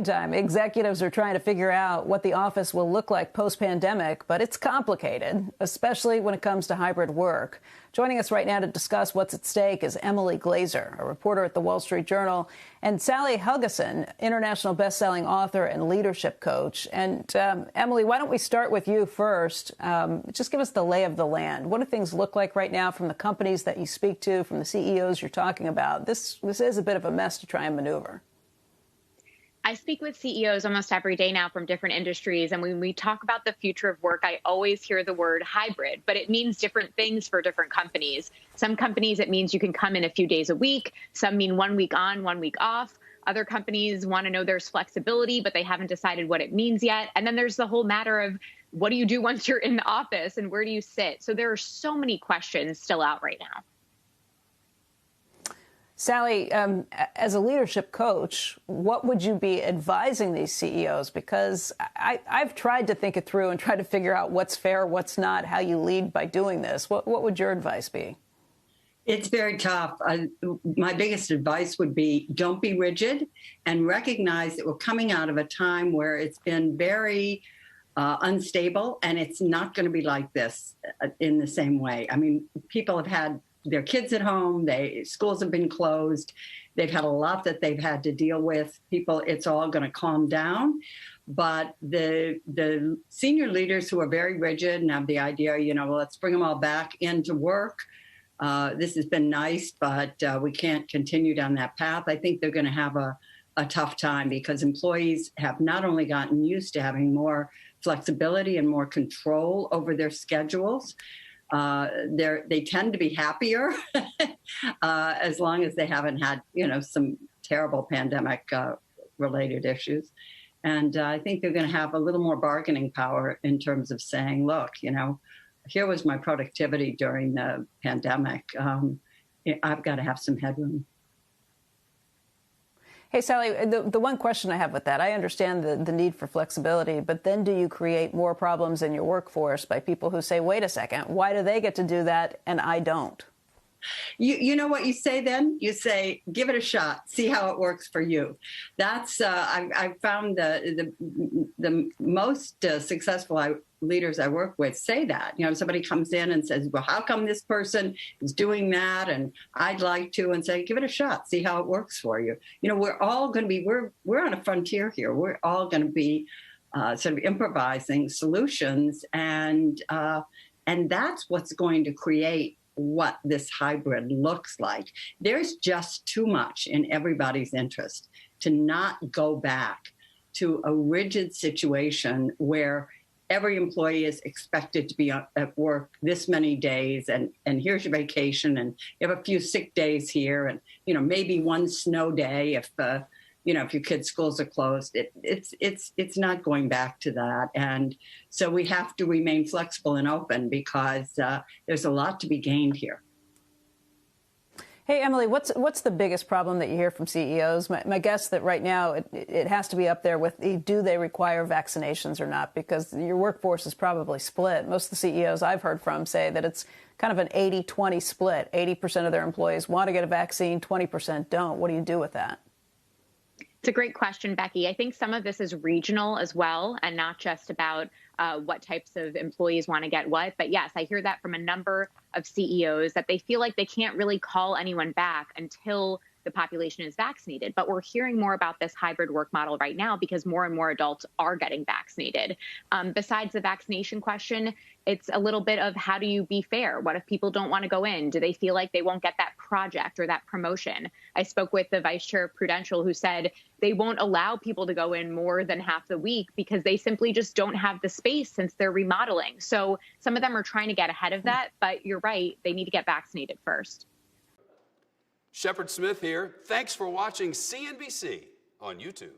meantime, executives are trying to figure out what the office will look like post-pandemic, but it's complicated, especially when it comes to hybrid work. Joining us right now to discuss what's at stake is Emily Glazer, a reporter at the Wall Street Journal, and Sally Helgesen, international best-selling author and leadership coach. And Emily, why don't we start with you first? Just give us the lay of the land. What do things look like right now from the companies that you speak to, from the CEOs you're talking about? This is a bit of a mess to try and maneuver. I speak with CEOs almost every day now from different industries. And when we talk about the future of work, I always hear the word hybrid, but it means different things for different companies. Some companies, it means you can come in a few days a week. Some mean 1 week on, 1 week off. Other companies want to know there's flexibility, but they haven't decided what it means yet. And then there's the whole matter of what do you do once you're in the office and where do you sit? So there are so many questions still out right now. Sally, as a leadership coach, what would you be advising these CEOs? Because I've tried to think it through and try to figure out what's fair, what's not, how you lead by doing this. What would your advice be? It's very tough. My biggest advice would be don't be rigid and recognize that we're coming out of a time where it's been very unstable, and it's not going to be like this in the same way. I mean, people have had their kids at home, schools have been closed, they've had a lot that they've had to deal with. People, it's all going to calm down. But the senior leaders who are very rigid and have the idea, well, let's bring them all back into work. This has been nice, but we can't continue down that path. I think they're going to have a tough time because employees have not only gotten used to having more flexibility and more control over their schedules, they tend to be happier as long as they haven't had, some terrible pandemic related issues. And I think they're going to have a little more bargaining power in terms of saying, look, here was my productivity during the pandemic. I've got to have some headroom. Hey, Sally, the one question I have with that, I understand the need for flexibility, but then do you create more problems in your workforce by people who say, wait a second, why do they get to do that and I don't? You know what you say then? You say, give it a shot, see how it works for you. That's, I found the most successful leaders I work with say that. Somebody comes in and says, well, how come this person is doing that? And I'd like to, and say, give it a shot, see how it works for you. We're all going to be, we're on a frontier here. We're all going to be sort of improvising solutions. And that's what's going to create what this hybrid looks like. There's just too much in everybody's interest to not go back to a rigid situation where every employee is expected to be at work this many days, and here's your vacation, and you have a few sick days here, and maybe one snow day if if your kids' schools are closed. It's not going back to that, and so we have to remain flexible and open because there's a lot to be gained here. Hey, Emily, what's the biggest problem that you hear from CEOs? My guess that right now it has to be up there with do they require vaccinations or not? Because your workforce is probably split. Most of the CEOs I've heard from say that it's kind of an 80-20 split. 80% of their employees want to get a vaccine, 20% don't. What do you do with that? It's a great question, Becky. I think some of this is regional as well, and not just about what types of employees want to get what. But yes, I hear that from a number of CEOs that they feel like they can't really call anyone back until the population is vaccinated. But we're hearing more about this hybrid work model right now because more and more adults are getting vaccinated. Besides the vaccination question, it's a little bit of how do you be fair? What if people don't want to go in? Do they feel like they won't get that project or that promotion? I spoke with the vice chair of Prudential who said they won't allow people to go in more than half the week because they simply just don't have the space since they're remodeling. So some of them are trying to get ahead of that, but you're right, they need to get vaccinated first. Shepard Smith here. Thanks for watching CNBC on YouTube.